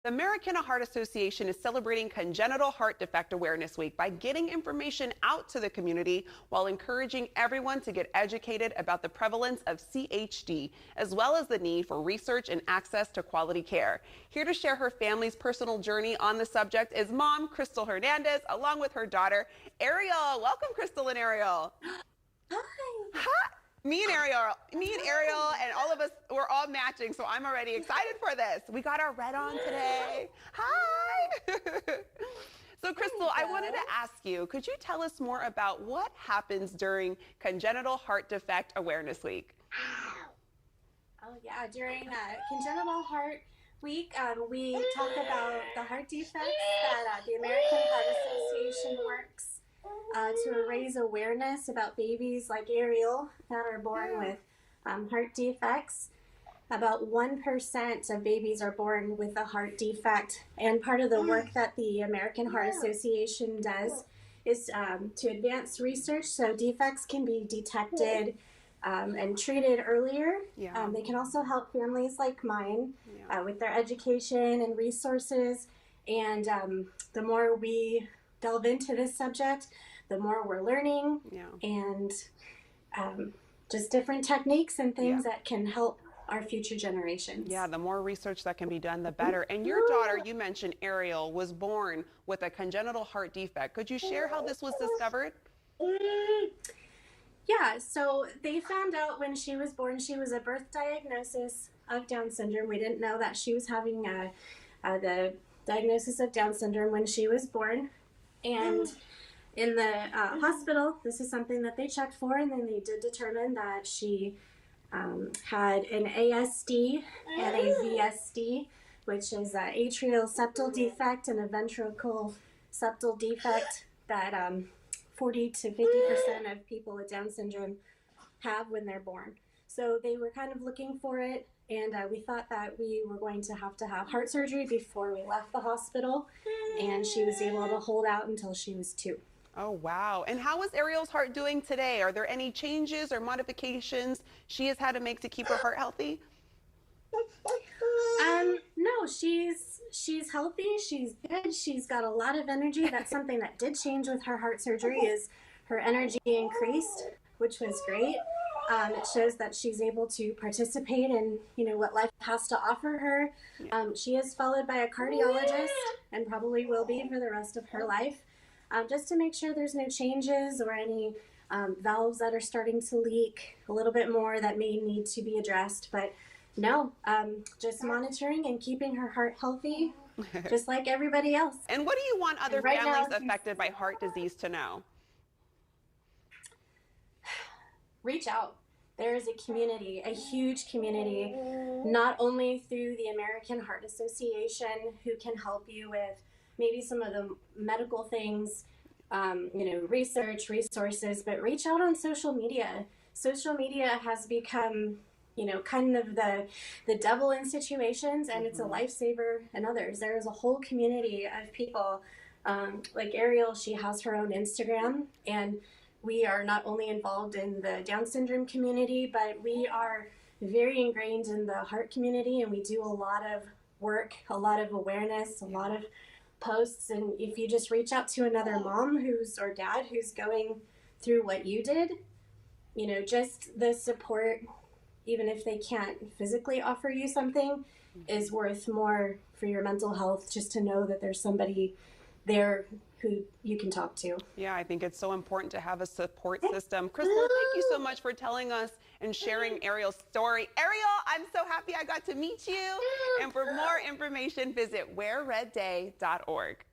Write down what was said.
The American Heart Association is celebrating Congenital Heart Defect Awareness Week by getting information out to the community while encouraging everyone to get educated about the prevalence of CHD, as well as the need for research and access to quality care. Here to share her family's personal journey on the subject is mom, Crystal Hernandez, along with her daughter, Ariel. Welcome, Crystal and Ariel. Hi. Hi. Me and Ariel and all of us, we're all matching, so I'm already excited for this. We got our red on today. Hi. So Crystal, I wanted to ask you, could you tell us more about what happens during Congenital Heart Defect Awareness Week? Oh yeah, during Congenital Heart Week, we talk about the heart defects that the American Heart Association works to raise awareness about babies like Ariel that are born with heart defects. About 1% of babies are born with a heart defect, and part of the work that the American Heart Association does is to advance research so defects can be detected and treated earlier. They can also help families like mine with their education and resources, and the more we delve into this subject, the more we're learning and just different techniques and things that can help our future generations. Yeah, the more research that can be done, the better. And your daughter, you mentioned Ariel, was born with a congenital heart defect. Could you share how this was discovered? Yeah, so they found out when she was born, she was a birth diagnosis of Down syndrome. We didn't know that she was having the diagnosis of Down syndrome when she was born. And in the hospital, this is something that they checked for, and then they did determine that she had an ASD and a VSD, which is an atrial septal defect and a ventricle septal defect that 40 to 50% of people with Down syndrome have when they're born. So they were kind of looking for it, and we thought that we were going to have heart surgery before we left the hospital, and she was able to hold out until she was 2. Oh, wow. And how is Ariel's heart doing today? Are there any changes or modifications she has had to make to keep her heart healthy? No, she's healthy. She's good. She's got a lot of energy. That's something that did change with her heart surgery, is her energy increased, which was great. It shows that she's able to participate in, what life has to offer her. She is followed by a cardiologist and probably will be for the rest of her life, just to make sure there's no changes or any valves that are starting to leak a little bit more that may need to be addressed. But no, just monitoring and keeping her heart healthy, just like everybody else. And what do you want other families affected by heart disease to know? Reach out. There is a community, a huge community, not only through the American Heart Association, who can help you with maybe some of the medical things, research, resources, but reach out on social media. Social media has become, kind of the devil in situations, and it's a lifesaver in others. There is a whole community of people, like Ariel, she has her own Instagram, and we are not only involved in the Down syndrome community, but we are very ingrained in the heart community, and we do a lot of work, a lot of awareness, a lot of posts. And if you just reach out to another mom or dad who's going through what you did, just the support, even if they can't physically offer you something, is worth more for your mental health, just to know that there's somebody there who you can talk to. Yeah, I think it's so important to have a support system. Crystal, thank you so much for telling us and sharing Ariel's story. Ariel, I'm so happy I got to meet you. And for more information, visit wearredday.org.